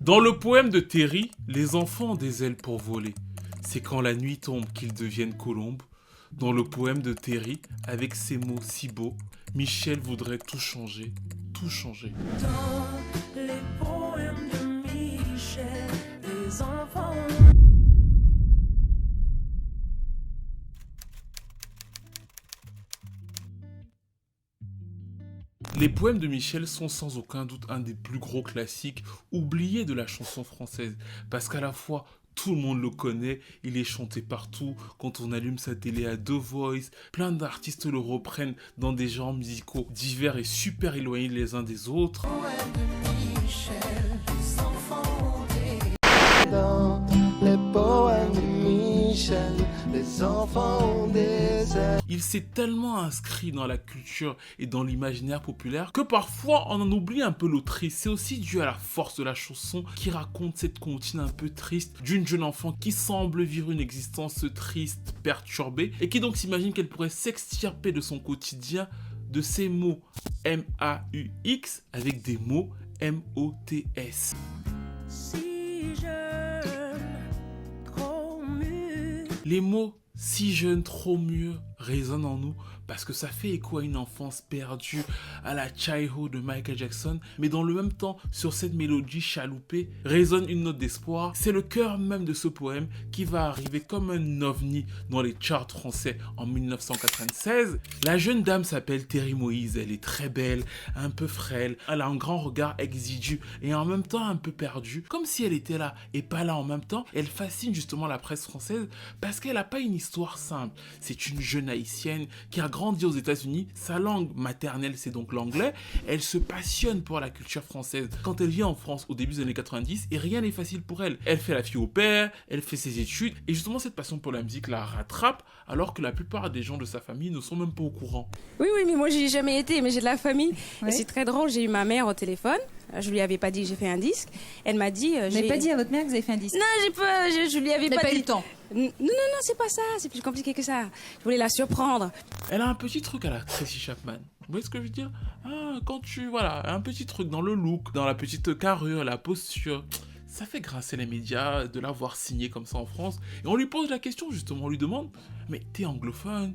Dans le poème de Terry, les enfants ont des ailes pour voler. C'est quand la nuit tombe qu'ils deviennent colombes. Dans le poème de Terry, avec ces mots si beaux, Michel voudrait tout changer, tout changer. Dans les poèmes de Michel, les enfants. Les poèmes de Michel sont sans aucun doute un des plus gros classiques oubliés de la chanson française, parce qu'à la fois tout le monde le connaît, il est chanté partout, quand on allume sa télé à The Voice, plein d'artistes le reprennent dans des genres musicaux divers et super éloignés les uns des autres. Poèmes de Michel, les enfants. Dans les poèmes de Michel, les enfants ont des ailes. Il s'est tellement inscrit dans la culture et dans l'imaginaire populaire que parfois on en oublie un peu l'autrice. C'est aussi dû à la force de la chanson qui raconte cette comptine un peu triste d'une jeune enfant qui semble vivre une existence triste, perturbée et qui donc s'imagine qu'elle pourrait s'extirper de son quotidien de ces mots M-A-U-X avec des mots M-O-T-S. Si jeune, trop mûr. Les mots si jeune, trop mieux résonnent en nous parce que ça fait écho à une enfance perdue, à la childhood de Michael Jackson, mais dans le même temps, sur cette mélodie chaloupée, résonne une note d'espoir. C'est le cœur même de ce poème qui va arriver comme un ovni dans les charts français en 1996. La jeune dame s'appelle Terry Moïse, elle est très belle, un peu frêle, elle a un grand regard exigu et en même temps un peu perdu, comme si elle était là et pas là en même temps. Elle fascine justement la presse française parce qu'elle n'a pas une histoire simple. C'est une jeune haïtienne qui a grandi aux États-Unis, sa langue maternelle c'est donc l'anglais, elle se passionne pour la culture française. Quand elle vient en France au début des années 90 et rien n'est facile pour elle. Elle fait la fille au père, elle fait ses études et justement cette passion pour la musique la rattrape alors que la plupart des gens de sa famille ne sont même pas au courant. Oui, mais moi j'y ai jamais été, mais j'ai de la famille. Ouais. Et c'est très drôle, j'ai eu ma mère au téléphone, je lui avais pas dit que j'ai fait un disque. Elle m'a dit... Vous n'avez pas dit à votre mère que vous avez fait un disque? Non, je lui avais Vous n'avez pas pas eu dit. le temps. Non, c'est pas ça, c'est plus compliqué que ça. Je voulais la surprendre. Elle a un petit truc à la Tracy Chapman. Vous voyez ce que je veux dire? Quand tu... Voilà, un petit truc dans le look, dans la petite carrure, la posture. Ça fait grincer les médias de la voir signer comme ça en France. Et on lui pose la question justement, on lui demande, mais t'es anglophone,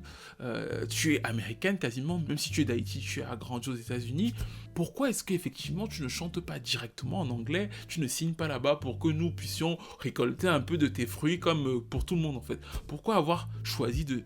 tu es américaine quasiment, même si tu es d'Haïti, tu as grandi aux États-Unis. Pourquoi est-ce qu'effectivement tu ne chantes pas directement en anglais, tu ne signes pas là-bas pour que nous puissions récolter un peu de tes fruits comme pour tout le monde en fait? Pourquoi avoir choisi de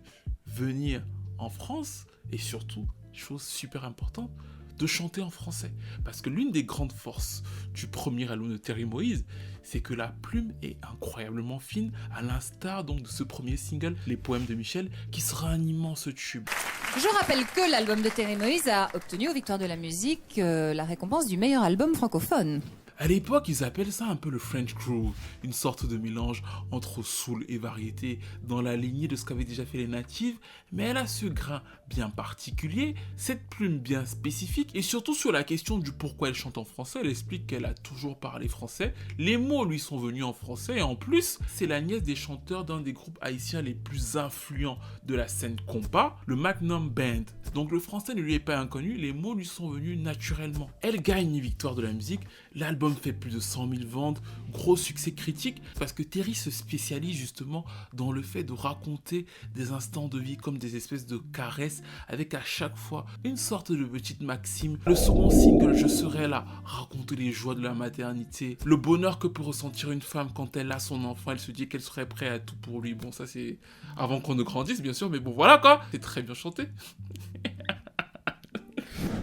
venir en France et surtout, chose super importante, de chanter en français? Parce que l'une des grandes forces du premier album de Terry Moïse, c'est que la plume est incroyablement fine, à l'instar donc de ce premier single, Les Poèmes de Michel, qui sera un immense tube. Je rappelle que l'album de Terry Moïse a obtenu aux Victoires de la musique la récompense du meilleur album francophone. À l'époque, ils appellent ça un peu le French groove, une sorte de mélange entre soul et variété, dans la lignée de ce qu'avaient déjà fait les natives, mais elle a ce grain bien particulier, cette plume bien spécifique, et surtout sur la question du pourquoi elle chante en français, elle explique qu'elle a toujours parlé français, les mots lui sont venus en français, et en plus, c'est la nièce des chanteurs d'un des groupes haïtiens les plus influents de la scène compas, le Magnum Band. Donc le français ne lui est pas inconnu, les mots lui sont venus naturellement. Elle gagne une victoire de la musique, l'album fait plus de 100 000 ventes, gros succès critique, parce que Terry se spécialise justement dans le fait de raconter des instants de vie comme des espèces de caresses, avec à chaque fois une sorte de petite maxime. Le second single, Je serai là, raconte les joies de la maternité, le bonheur que peut ressentir une femme quand elle a son enfant, elle se dit qu'elle serait prête à tout pour lui. Bon, ça c'est avant qu'on ne grandisse bien sûr, mais bon voilà quoi, c'est très bien chanté.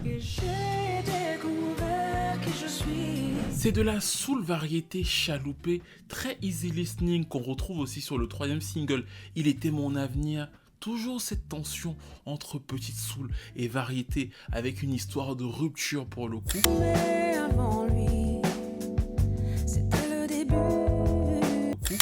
Et j'ai découvert qui je suis. C'est de la soul variété chaloupée, très easy listening qu'on retrouve aussi sur le troisième single, Il était mon avenir. Toujours cette tension entre petite soul et variété avec une histoire de rupture pour le coup. Mais avant lui, c'était le début.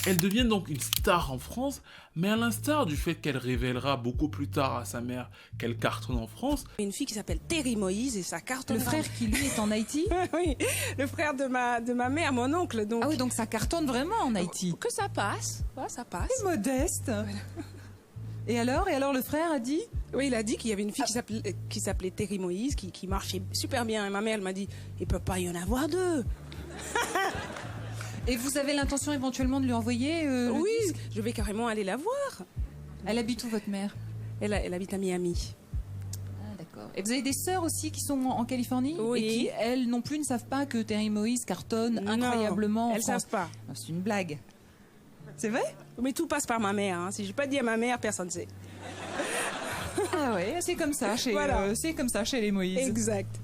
Elle devient donc une star en France, mais à l'instar du fait qu'elle révélera beaucoup plus tard à sa mère qu'elle cartonne en France, Une fille qui s'appelle Terry Moïse et sa carte. Le frère qui lui est en Haïti? Oui, le frère de ma mère, mon oncle. Donc, Ah oui, donc ça cartonne vraiment en Haïti. que ça passe, ouais, ça passe. Modeste. Et alors le frère a dit? Oui, il a dit qu'il y avait une fille qui s'appelait Terry Moïse, qui marchait super bien. Et ma mère, elle m'a dit, il peut pas y en avoir deux. Et vous avez l'intention éventuellement de lui envoyer le Oui, disque? je vais carrément aller la voir. Elle habite où, votre mère? Elle habite à Miami. Ah, d'accord. Et vous avez des sœurs aussi qui sont en Californie? Oui. Et qui, elles non plus, ne savent pas que Terry Moïse cartonne Non, incroyablement en elles France. savent pas. Ah, c'est une blague. C'est vrai? Mais tout passe par ma mère. Hein. Si je n'ai pas dit à ma mère, personne ne sait. Ah ouais, c'est comme ça chez, Voilà. c'est comme ça chez les Moïse. Exact.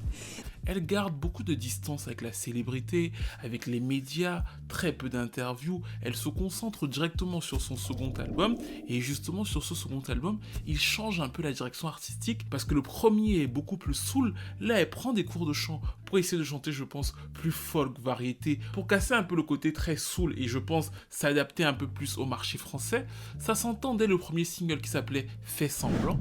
Elle garde beaucoup de distance avec la célébrité, avec les médias, très peu d'interviews. Elle se concentre directement sur son second album. Et justement, sur ce second album, il change un peu la direction artistique parce que le premier est beaucoup plus soul. Là, elle prend des cours de chant pour essayer de chanter, je pense, plus folk, variété, pour casser un peu le côté très soul et je pense s'adapter un peu plus au marché français. Ça s'entend dès le premier single qui s'appelait Fais semblant.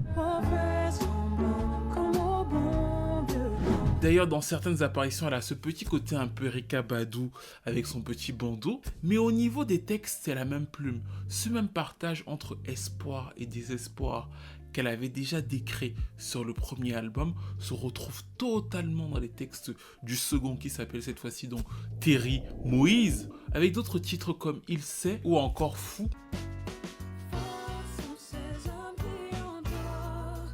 D'ailleurs, dans certaines apparitions, elle a ce petit côté un peu Erykah Badu avec son petit bandeau. Mais au niveau des textes, c'est la même plume. Ce même partage entre espoir et désespoir qu'elle avait déjà décrit sur le premier album se retrouve totalement dans les textes du second qui s'appelle cette fois-ci donc Terry Moïse, avec d'autres titres comme Il sait ou encore Fou.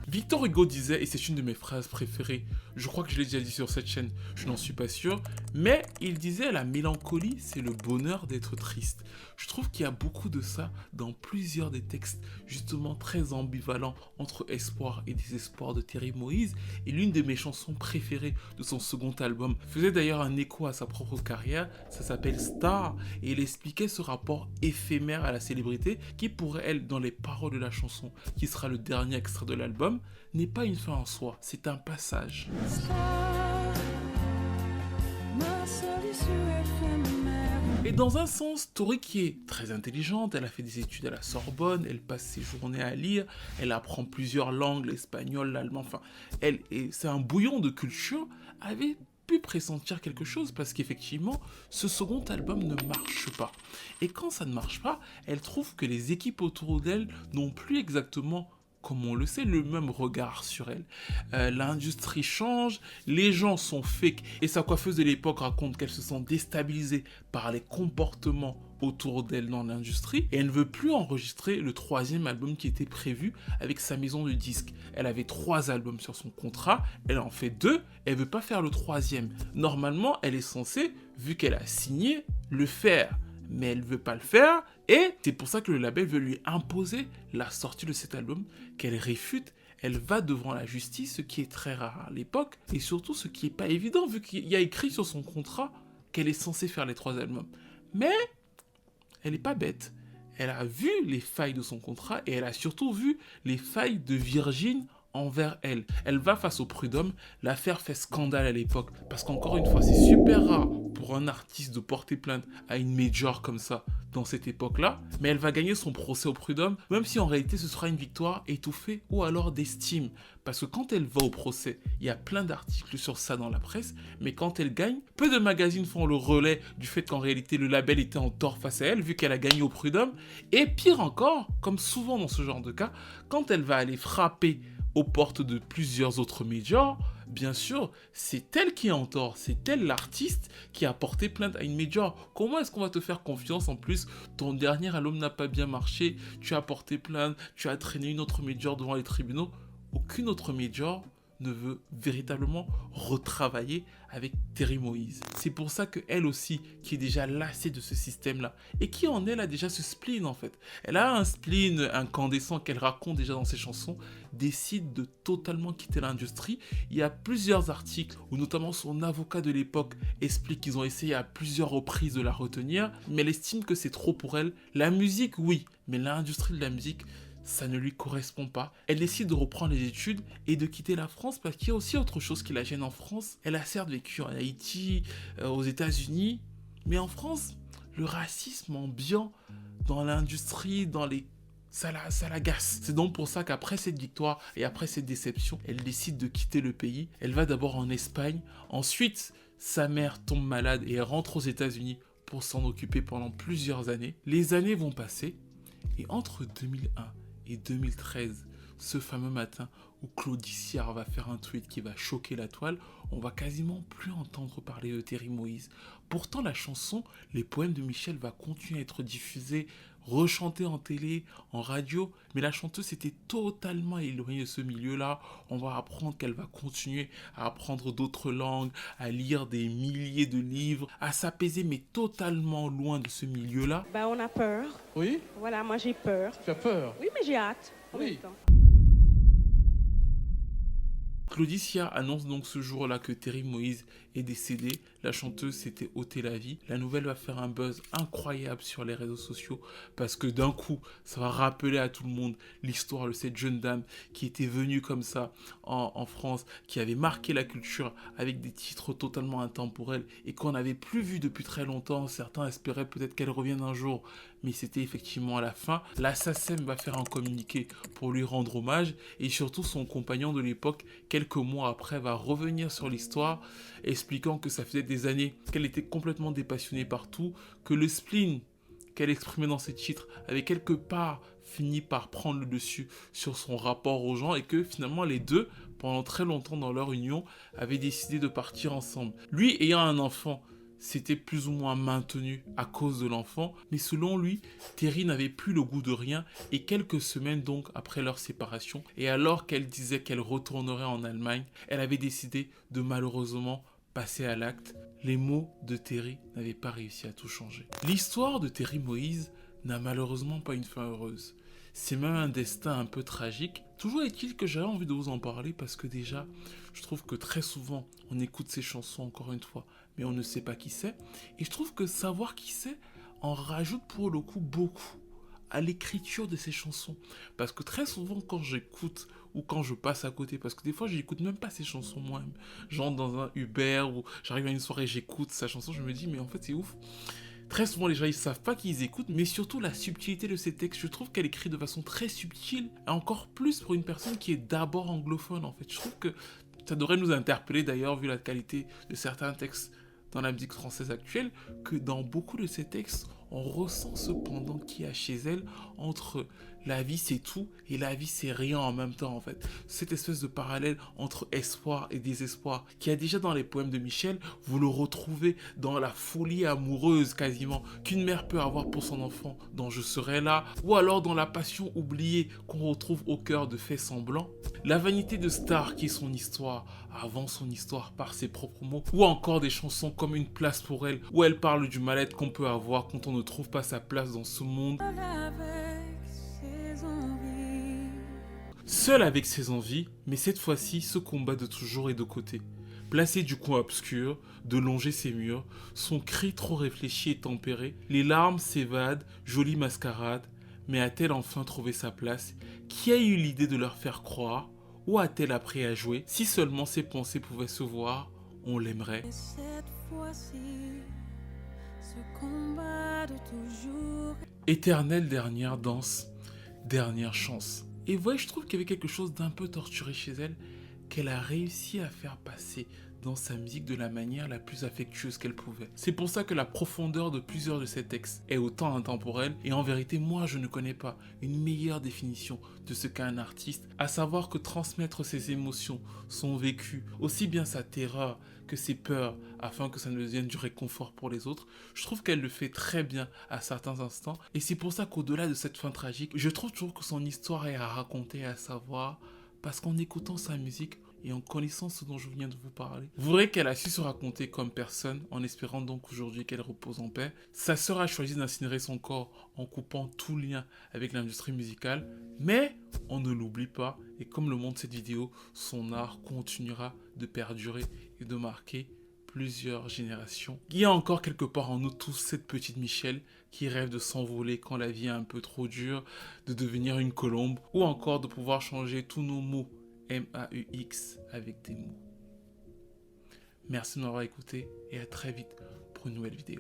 Victor Hugo disait, et c'est une de mes phrases préférées, je crois que je l'ai déjà dit sur cette chaîne, je n'en suis pas sûr, mais il disait la mélancolie, c'est le bonheur d'être triste. Je trouve qu'il y a beaucoup de ça dans plusieurs des textes, justement très ambivalents entre espoir et désespoir de Terry Moïse, et l'une de mes chansons préférées de son second album faisait d'ailleurs un écho à sa propre carrière, ça s'appelle Star, et il expliquait ce rapport éphémère à la célébrité qui pour elle, dans les paroles de la chanson, qui sera le dernier extrait de l'album, n'est pas une fin en soi, c'est un passage. Et dans un sens, Tori qui est très intelligente, elle a fait des études à la Sorbonne, elle passe ses journées à lire, elle apprend plusieurs langues, l'espagnol, l'allemand, enfin, c'est un bouillon de culture, avait pu pressentir quelque chose parce qu'effectivement, ce second album ne marche pas. Et quand ça ne marche pas, elle trouve que les équipes autour d'elle n'ont plus exactement, comme on le sait, le même regard sur elle. L'industrie change, les gens sont fake, et sa coiffeuse de l'époque raconte qu'elle se sent déstabilisée par les comportements autour d'elle dans l'industrie, et elle ne veut plus enregistrer le troisième album qui était prévu avec sa maison de disques. Elle avait 3 albums sur son contrat, elle en fait 2, elle veut pas faire le troisième. Normalement, elle est censée, vu qu'elle a signé, le faire. Mais elle veut pas le faire, et c'est pour ça que le label veut lui imposer la sortie de cet album, qu'elle réfute. Elle va devant la justice, ce qui est très rare à l'époque, et surtout ce qui est pas évident, vu qu'il y a écrit sur son contrat qu'elle est censée faire les 3 albums. Mais elle est pas bête. Elle a vu les failles de son contrat, et elle a surtout vu les failles de Virgin envers elle. Elle va face au prud'homme, l'affaire fait scandale à l'époque, parce qu'encore une fois, c'est super rare pour un artiste de porter plainte à une major comme ça, dans cette époque-là, mais elle va gagner son procès au prud'homme, même si en réalité ce sera une victoire étouffée ou alors d'estime, parce que quand elle va au procès, il y a plein d'articles sur ça dans la presse, mais quand elle gagne, peu de magazines font le relais du fait qu'en réalité le label était en tort face à elle, vu qu'elle a gagné au prud'homme, et pire encore, comme souvent dans ce genre de cas, quand elle va aller frapper aux portes de plusieurs autres majors, bien sûr, c'est elle qui est en tort, c'est elle l'artiste qui a porté plainte à une major. Comment est-ce qu'on va te faire confiance? En plus, ton dernier album n'a pas bien marché, tu as porté plainte, tu as traîné une autre major devant les tribunaux. Aucune autre major ne veut véritablement retravailler avec Terry Moïse. C'est pour ça qu'elle aussi, qui est déjà lassée de ce système-là, et qui en elle a déjà ce spleen en fait. Elle a un spleen incandescent qu'elle raconte déjà dans ses chansons, décide de totalement quitter l'industrie. Il y a plusieurs articles où notamment son avocat de l'époque explique qu'ils ont essayé à plusieurs reprises de la retenir, mais elle estime que c'est trop pour elle. La musique, oui, mais l'industrie de la musique, ça ne lui correspond pas. Elle décide de reprendre les études et de quitter la France parce qu'il y a aussi autre chose qui la gêne en France. Elle a certes vécu en Haïti, aux États-Unis, mais en France, le racisme ambiant dans l'industrie, ça l'agace. C'est donc pour ça qu'après cette victoire et après cette déception, elle décide de quitter le pays. Elle va d'abord en Espagne, ensuite sa mère tombe malade et elle rentre aux États-Unis pour s'en occuper pendant plusieurs années. Les années vont passer et entre 2001 et 2013, ce fameux matin où Claudie Siard va faire un tweet qui va choquer la toile, on va quasiment plus entendre parler de Terry Moïse. Pourtant, la chanson Les Poèmes de Michel va continuer à être diffusée, rechantée en télé, en radio, mais la chanteuse s'était totalement éloignée de ce milieu-là. On va apprendre qu'elle va continuer à apprendre d'autres langues, à lire des milliers de livres, à s'apaiser, mais totalement loin de ce milieu-là. Bah, on a peur. Oui, Voilà, moi j'ai peur. tu as peur. Oui, mais j'ai hâte. En Oui. même temps. Claudie Siard annonce donc ce jour-là que Terry Moïse est décédée. La chanteuse s'était ôté la vie. La nouvelle va faire un buzz incroyable sur les réseaux sociaux parce que d'un coup, ça va rappeler à tout le monde l'histoire de cette jeune dame qui était venue comme ça en France, qui avait marqué la culture avec des titres totalement intemporels et qu'on n'avait plus vu depuis très longtemps. Certains espéraient peut-être qu'elle revienne un jour, mais c'était effectivement à la fin. La SACEM va faire un communiqué pour lui rendre hommage et surtout son compagnon de l'époque, quelques mois après, va revenir sur l'histoire, expliquant que ça faisait des années qu'elle était complètement dépassionnée par tout, que le spleen qu'elle exprimait dans ses titres avait quelque part fini par prendre le dessus sur son rapport aux gens et que finalement les deux, pendant très longtemps dans leur union, avaient décidé de partir ensemble. Lui ayant un enfant, c'était plus ou moins maintenu à cause de l'enfant, mais selon lui, Terry n'avait plus le goût de rien et quelques semaines donc après leur séparation, et alors qu'elle disait qu'elle retournerait en Allemagne, elle avait décidé de malheureusement passer à l'acte. Les mots de Terry n'avaient pas réussi à tout changer. L'histoire de Terry Moïse n'a malheureusement pas une fin heureuse. C'est même un destin un peu tragique. Toujours est-il que j'avais envie de vous en parler parce que déjà, je trouve que très souvent, on écoute ces chansons encore une fois, mais on ne sait pas qui c'est. Et je trouve que savoir qui c'est en rajoute pour le coup beaucoup à l'écriture de ces chansons. Parce que très souvent, quand j'écoute ou quand je passe à côté, parce que des fois, je n'écoute même pas ces chansons moi-même. J'entre dans un Uber ou j'arrive à une soirée, j'écoute sa chanson, je me dis, mais en fait, c'est ouf. Très souvent, les gens, ils savent pas qu'ils écoutent, mais surtout la subtilité de ces textes. Je trouve qu'elle écrit de façon très subtile, et encore plus pour une personne qui est d'abord anglophone, en fait. Je trouve que ça devrait nous interpeller, d'ailleurs, vu la qualité de certains textes dans la musique française actuelle, que dans beaucoup de ces textes, on ressent cependant qu'il y a chez elle entre la vie c'est tout et la vie c'est rien en même temps en fait. Cette espèce de parallèle entre espoir et désespoir qui a déjà dans les poèmes de Michel, vous le retrouvez dans la folie amoureuse quasiment qu'une mère peut avoir pour son enfant dont je serai là, ou alors dans la passion oubliée qu'on retrouve au cœur de Fait semblant. La vanité de Star qui est son histoire avant son histoire par ses propres mots, ou encore des chansons comme Une place pour elle où elle parle du mal-être qu'on peut avoir quand on ne trouve pas sa place dans ce monde. avec ses envies. Seul avec ses envies, mais cette fois-ci, ce combat de toujours est de côté. Placé du coin obscur, de longer ses murs, son cri trop réfléchi et tempéré, les larmes s'évadent, jolie mascarade, mais a-t-elle enfin trouvé sa place? Qui a eu l'idée de leur faire croire? Où a-t-elle appris à jouer? Si seulement ses pensées pouvaient se voir, on l'aimerait. Et cette fois-ci, ce combat de toujours. Éternelle dernière danse, dernière chance. Et vous voyez, je trouve qu'il y avait quelque chose d'un peu torturé chez elle, qu'elle a réussi à faire passer dans sa musique de la manière la plus affectueuse qu'elle pouvait. C'est pour ça que la profondeur de plusieurs de ses textes est autant intemporelle, et en vérité, moi, je ne connais pas une meilleure définition de ce qu'est un artiste, à savoir que transmettre ses émotions, son vécu, aussi bien sa terreur que ses peurs, afin que ça ne devienne du réconfort pour les autres. Je trouve qu'elle le fait très bien à certains instants, et c'est pour ça qu'au-delà de cette fin tragique, je trouve toujours que son histoire est à raconter et à savoir, parce qu'en écoutant sa musique, et en connaissant ce dont je viens de vous parler, vous verrez qu'elle a su se raconter comme personne, en espérant donc aujourd'hui qu'elle repose en paix. Sa sœur a choisi d'incinérer son corps en coupant tout lien avec l'industrie musicale, mais on ne l'oublie pas, et comme le montre cette vidéo, son art continuera de perdurer et de marquer plusieurs générations. Il y a encore quelque part en nous tous cette petite Michel qui rêve de s'envoler quand la vie est un peu trop dure, de devenir une colombe, ou encore de pouvoir changer tous nos mots M-A-U-X avec des mots. Merci de m'avoir écouté et à très vite pour une nouvelle vidéo.